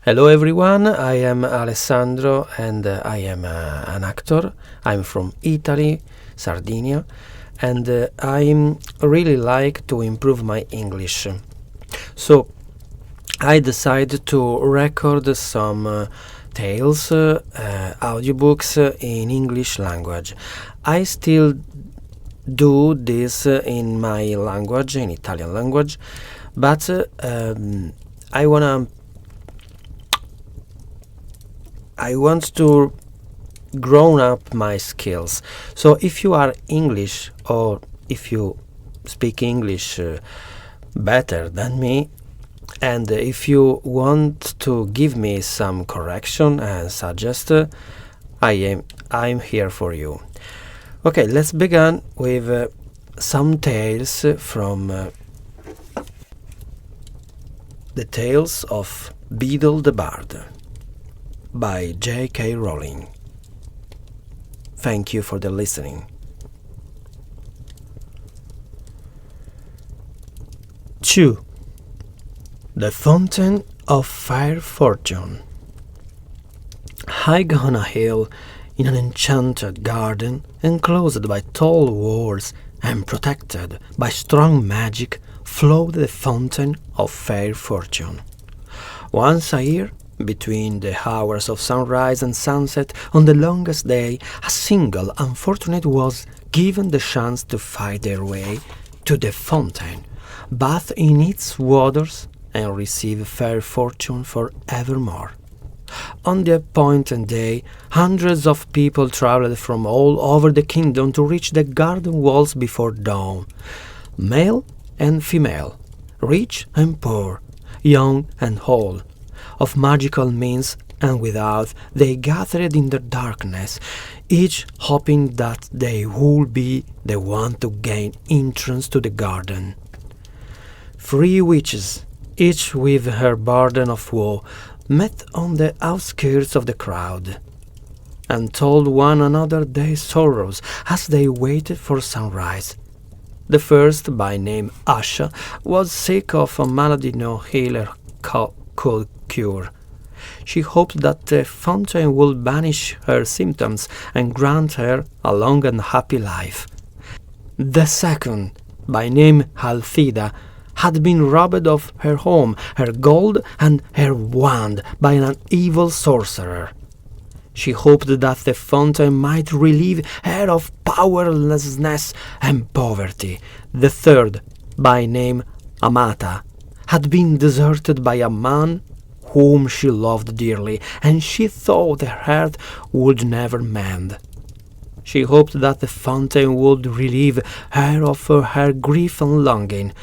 Hello everyone, I am Alessandro and I am an actor. I'm from Italy, Sardinia, and I really like to improve my English. So I decided to record some tales, audiobooks in English language. I still do this in my language, in Italian language, but I want to grow up my skills. So if you are English or if you speak English better than me, and if you want to give me some correction and suggest, I'm here for you. Okay, let's begin with some tales from the Tales of Beedle the Bard by J.K. Rowling. Thank you for the listening. 2. The Fountain of Fair Fortune. High on a hill, in an enchanted garden, enclosed by tall walls and protected by strong magic, flowed the Fountain of Fair Fortune. Once a year, between the hours of sunrise and sunset on the longest day, a single unfortunate was given the chance to find their way to the fountain, bathe in its waters, and receive fair fortune for evermore. On the appointed day, hundreds of people traveled from all over the kingdom to reach the garden walls before dawn. Male and female, rich and poor, young and old, of magical means and without, they gathered in the darkness, each hoping that they would be the one to gain entrance to the garden. 3 witches, each with her burden of woe, met on the outskirts of the crowd, and told one another their sorrows as they waited for sunrise. The first, by name Asha, was sick of a malady no healer could cure. She hoped that the fountain would banish her symptoms and grant her a long and happy life. The second, by name Althida, had been robbed of her home, her gold, and her wand by an evil sorcerer. She hoped that the fountain might relieve her of powerlessness and poverty. The third, by name Amata, had been deserted by a man whom she loved dearly, and she thought her heart would never mend. She hoped that the fountain would relieve her of her grief and longing.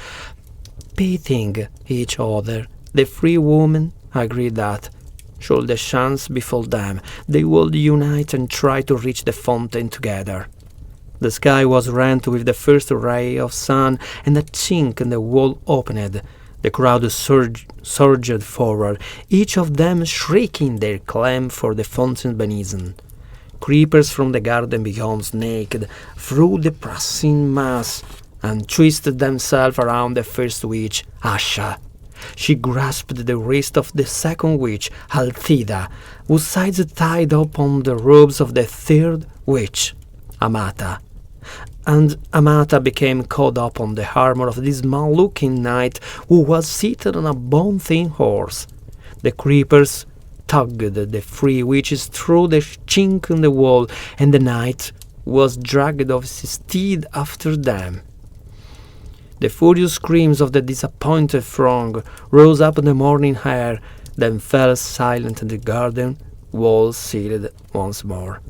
Pitying each other, the 3 women agreed that, should the chance befall them, they would unite and try to reach the fountain together. The sky was rent with the first ray of sun, and a chink in the wall opened. The crowd surged forward, each of them shrieking their claim for the fountain beneath. Creepers from the garden beyond snaked through the pressing mass and twisted themselves around the first witch, Asha. She grasped the wrist of the second witch, Althida, whose sides tied up on the robes of the third witch, Amata. And Amata became caught up on the armor of this mal-looking knight who was seated on a bone-thin horse. The creepers tugged the 3 witches through the chink in the wall, and the knight was dragged off his steed after them. The furious screams of the disappointed throng rose up in the morning air, then fell silent in the garden walls sealed once more.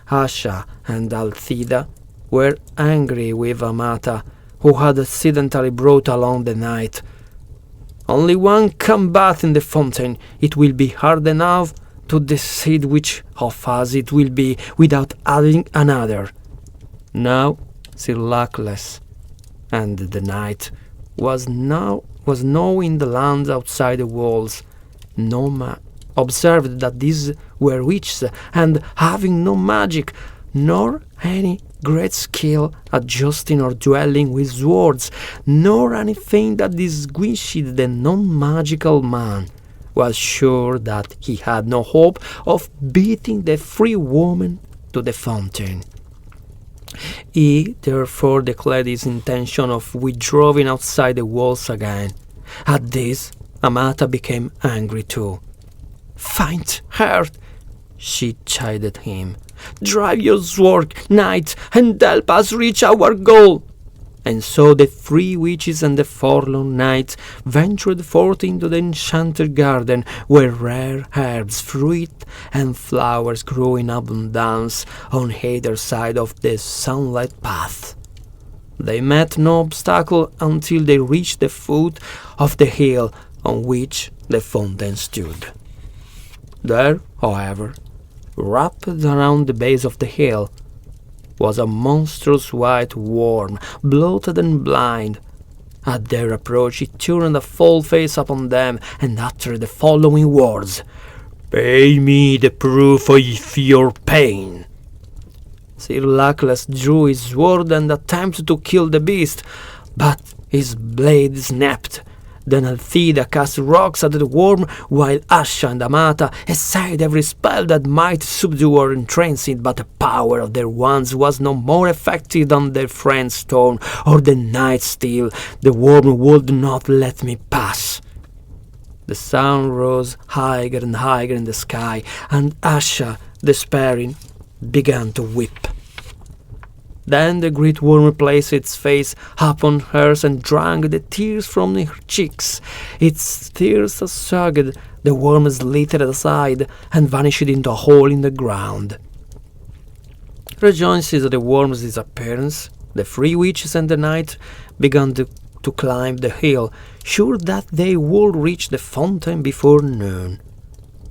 Asha and Althida were angry with Amata, who had accidentally brought along the knight. Only one can bathe in the fountain. It will be hard enough to decide which of us it will be without adding another. Now, Sir Luckless and the knight was now in the land outside the walls. Noma observed that these were witches, and having no magic, nor any great skill at jousting or duelling with swords, nor anything that distinguished the non-magical man, was sure that he had no hope of beating the free woman to the fountain. He therefore declared his intention of withdrawing outside the walls again. At this, Amata became angry too. "Faint-heart," she chided him, "drive your sword, knight, and help us reach our goal." And so the three witches and the forlorn knight ventured forth into the enchanted garden, where rare herbs, fruit, and flowers grew in abundance on either side of the sunlit path. They met no obstacle until they reached the foot of the hill on which the fountain stood. There, however, wrapped around the base of the hill, was a monstrous white worm, bloated and blind. At their approach it turned a full face upon them and uttered the following words: "Pay me the proof of your pain." Sir Luckless drew his sword and attempted to kill the beast, but his blade snapped. Then Althea cast rocks at the worm, while Asha and Amata essayed every spell that might subdue or entrance it, but the power of their wands was no more effective than their friend's stone or the knight's steel. The worm would not let me pass. The sun rose higher and higher in the sky, and Asha, despairing, began to weep. Then the great worm placed its face upon hers and drank the tears from her cheeks. Its tears assuaged, the worm slithered aside and vanished into a hole in the ground. Rejoiced at the worm's disappearance, the three witches and the knight began to climb the hill, sure that they would reach the fountain before noon.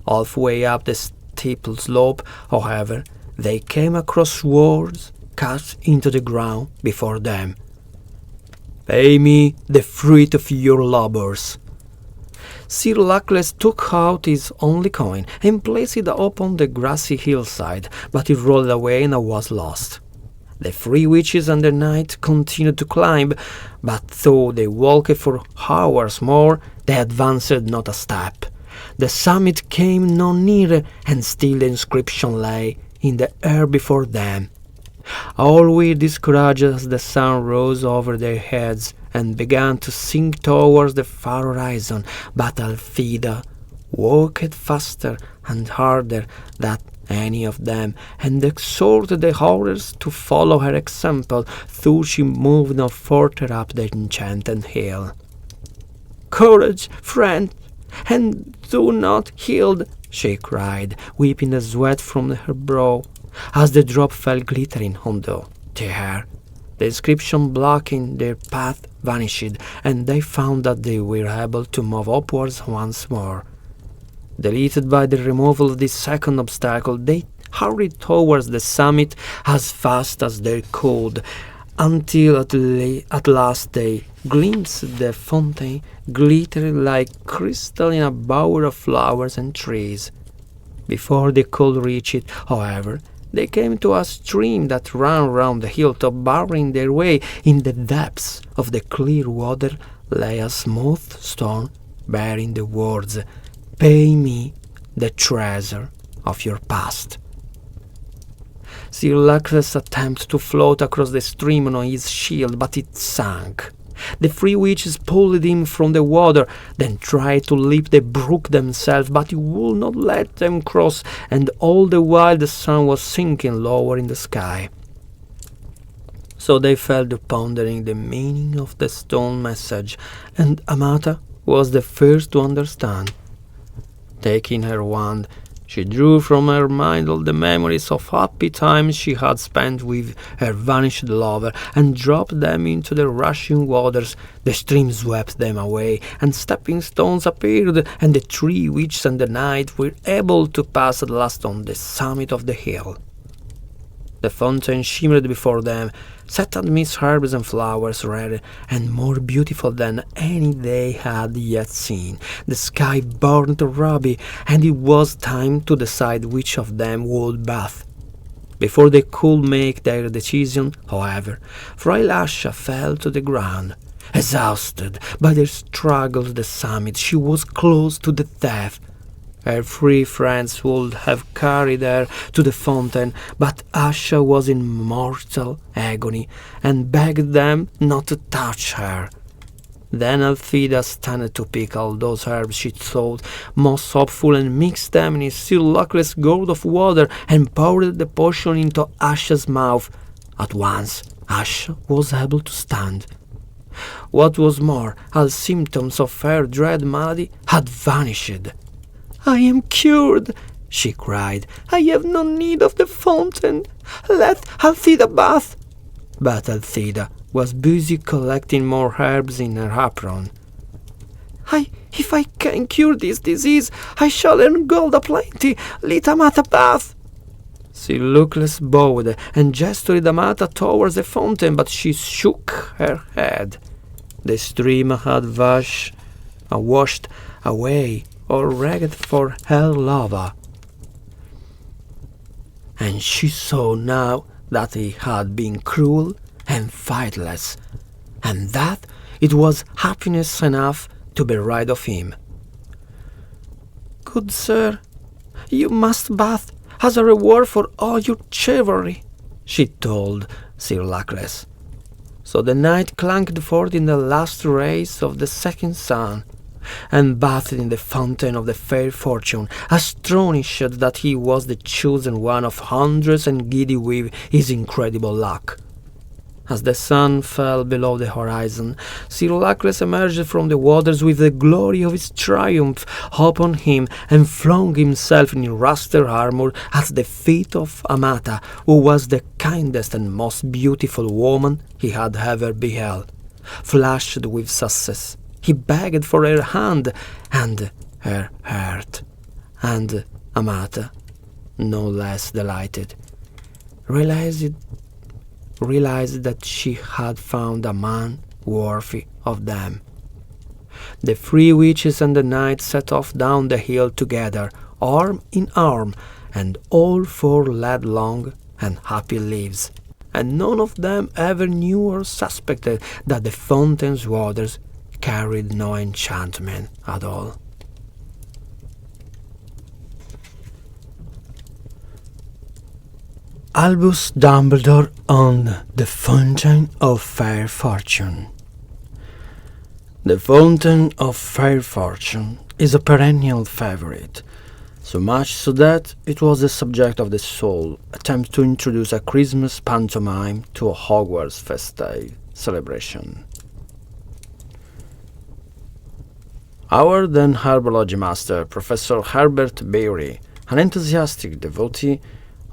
Halfway up the steep slope, however, they came across swords cut into the ground before them. "Pay me the fruit of your labors." Sir Luckless took out his only coin and placed it upon the grassy hillside, but it rolled away and was lost. The three witches and the knight continued to climb, but though they walked for hours more, they advanced not a step. The summit came no nearer, and still the inscription lay in the air before them. All were discouraged as the sun rose over their heads and began to sink towards the far horizon, but Althea walked faster and harder than any of them, and exhorted the others to follow her example, though she moved no further up the enchanted hill. "Courage, friend, and do not yield," she cried, wiping the sweat from her brow, as the drop fell glittering on the air. The inscription blocking their path vanished, and they found that they were able to move upwards once more. Delighted by the removal of this second obstacle, they hurried towards the summit as fast as they could, until at last they glimpsed the fountain glittering like crystal in a bower of flowers and trees. Before they could reach it, however, they came to a stream that ran round the hilltop, barring their way. In the depths of the clear water lay a smooth stone bearing the words, "Pay me the treasure of your past." Sir Luckless attempted to float across the stream on his shield, but it sank. The three witches pulled him from the water, then tried to leap the brook themselves, but he would not let them cross, and all the while the sun was sinking lower in the sky. So they fell to pondering the meaning of the stone message, and Amata was the first to understand. Taking her wand, she drew from her mind all the memories of happy times she had spent with her vanished lover, and dropped them into the rushing waters. The stream swept them away, and stepping stones appeared, and the three witches and the knight were able to pass at last on the summit of the hill. The fountain shimmered before them, set amidst herbs and flowers, rarer and more beautiful than any they had yet seen. The sky burned ruddy, and it was time to decide which of them would bathe. Before they could make their decision, however, Frail Asha fell to the ground. Exhausted by their struggle to the summit, she was close to the death. Her three friends would have carried her to the fountain, but Asha was in mortal agony and begged them not to touch her. Then Elfida started to pick all those herbs she thought most hopeful and mixed them in a still luckless gourd of water and poured the potion into Asha's mouth. At once Asha was able to stand. What was more, all symptoms of her dread malady had vanished. "I am cured," she cried. "I have no need of the fountain. Let Elfida bath." But Elfida was busy collecting more herbs in her apron. If I can cure this disease, I shall earn gold aplenty. Let Amata bath." Luckless bowed and gestured Amata towards the fountain, but she shook her head. The stream had washed away all regret for her lover, and she saw now that he had been cruel and faithless, and that it was happiness enough to be rid of him. "Good sir, you must bath as a reward for all your chivalry," she told Sir Luckless. So the knight clanked forth in the last rays of the second sun, and bathed in the fountain of the fair fortune, astonished that he was the chosen one of hundreds and giddy with his incredible luck. As the sun fell below the horizon, Sir Luckless emerged from the waters with the glory of his triumph upon him and flung himself in rusted armor at the feet of Amata, who was the kindest and most beautiful woman he had ever beheld. Flushed with success, he begged for her hand and her heart, and Amata, no less delighted, realized that she had found a man worthy of them. The three witches and the knight set off down the hill together, arm in arm, and all four led long and happy lives, and none of them ever knew or suspected that the fountain's waters carried no enchantment at all. Albus Dumbledore on the Fountain of Fair Fortune. The Fountain of Fair Fortune is a perennial favorite, so much so that it was the subject of the sole attempt to introduce a Christmas pantomime to a Hogwarts festive celebration. Our then herbology master, Professor Herbert Beery, an enthusiastic devotee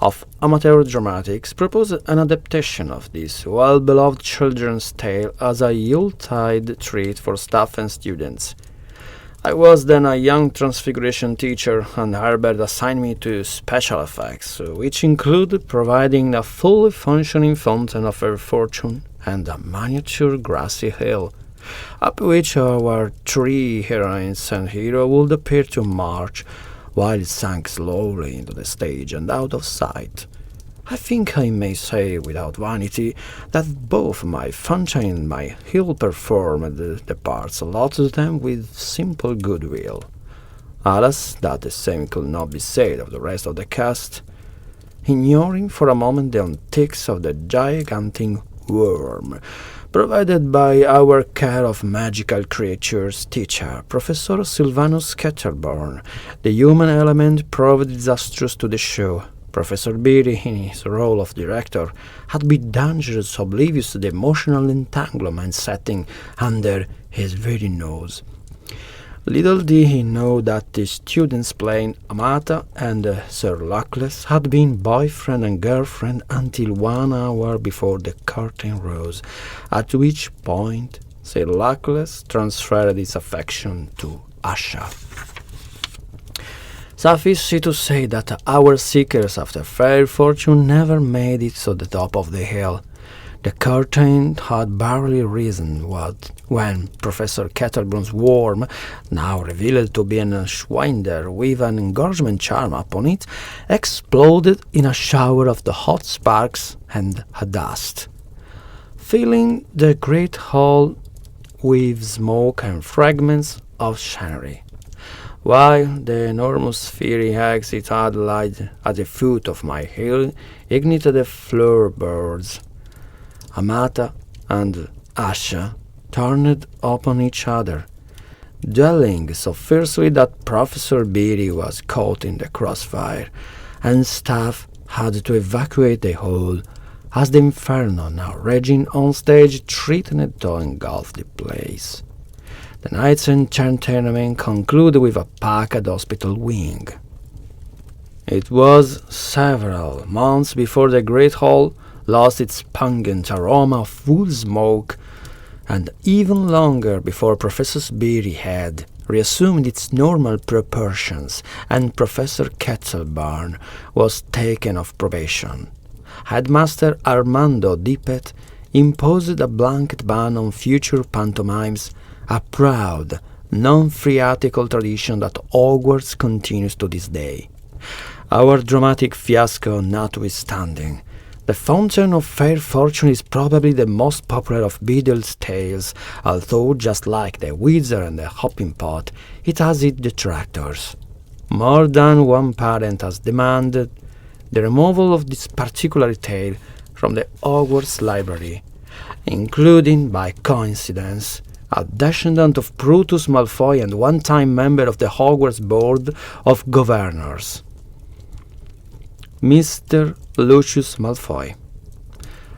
of amateur dramatics, proposed an adaptation of this well-beloved children's tale as a Yuletide treat for staff and students. I was then a young transfiguration teacher, and Herbert assigned me to special effects, which included providing a fully functioning fountain of fair fortune and a miniature grassy hill, up which our three heroines and hero would appear to march, while it sank slowly into the stage and out of sight. I think I may say without vanity that both my fountain and my hill performed the parts allotted them with simple goodwill. Alas, that the same could not be said of the rest of the cast. Ignoring for a moment the antics of the gigantic worm provided by our care of magical creatures teacher, Professor Sylvanus Scatterborn, the human element proved disastrous to the show. Professor Beery, in his role of director, had been dangerous, oblivious to the emotional entanglement setting under his very nose. Little did he know that the students playing Amata and Sir Luckless had been boyfriend and girlfriend until 1 hour before the curtain rose, at which point Sir Luckless transferred his affection to Asha. Suffice it to say that our seekers after fair fortune never made it to the top of the hill. The curtain had barely risen when Professor Kettlebroom's worm, now revealed to be an Schwinder with an engorgement charm upon it, exploded in a shower of the hot sparks and dust, filling the great hall with smoke and fragments of scenery, while the enormous fiery exit Adelaide at the foot of my hill ignited the flowerbirds. Amata and Asha turned upon each other, dueling so fiercely that Professor Beedle was caught in the crossfire, and staff had to evacuate the hall as the inferno now raging on stage threatened to engulf the place. The night's entertainment concluded with a packed hospital wing. It was several months before the great hall lost its pungent aroma of wood smoke, and even longer before Professor Beedle had reassumed its normal proportions and Professor Kettleburn was taken off probation. Headmaster Armando Dippet imposed a blanket ban on future pantomimes, a proud, non-theatrical tradition that Hogwarts continues to this day. Our dramatic fiasco notwithstanding, the Fountain of Fair Fortune is probably the most popular of Beedle's tales, although just like the Wizard and the Hopping Pot, it has its detractors. More than one parent has demanded the removal of this particular tale from the Hogwarts library, including, by coincidence, a descendant of Brutus Malfoy and one-time member of the Hogwarts Board of Governors, Mr. Lucius Malfoy.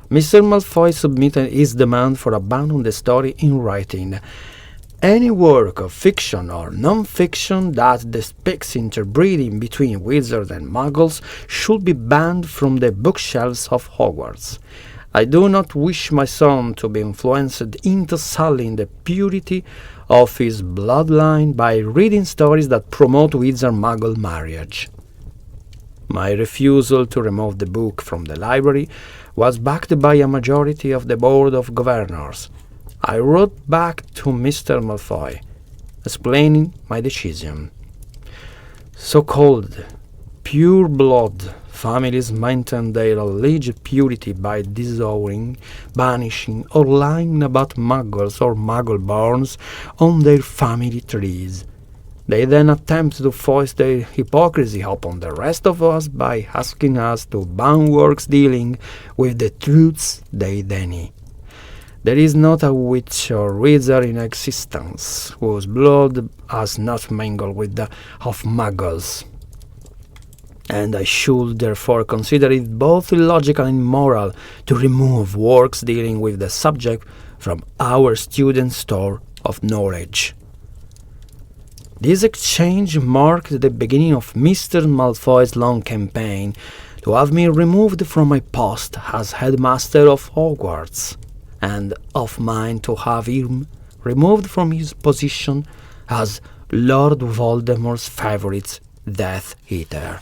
Mr. Malfoy submitted his demand for a ban on the story in writing. Any work of fiction or non-fiction that depicts interbreeding between wizards and muggles should be banned from the bookshelves of Hogwarts. I do not wish my son to be influenced into sullying the purity of his bloodline by reading stories that promote wizard-muggle marriage. My refusal to remove the book from the library was backed by a majority of the Board of Governors. I wrote back to Mr. Malfoy, explaining my decision. So-called pure-blood families maintain their alleged purity by disowning, banishing, or lying about muggles or muggle-borns on their family trees. They then attempt to foist their hypocrisy upon the rest of us by asking us to ban works dealing with the truths they deny. There is not a witch or wizard in existence whose blood has not mingled with that of muggles, and I should therefore consider it both illogical and immoral to remove works dealing with the subject from our student store of knowledge. This exchange marked the beginning of Mr. Malfoy's long campaign to have me removed from my post as headmaster of Hogwarts, and of mine to have him removed from his position as Lord Voldemort's favorite Death Eater.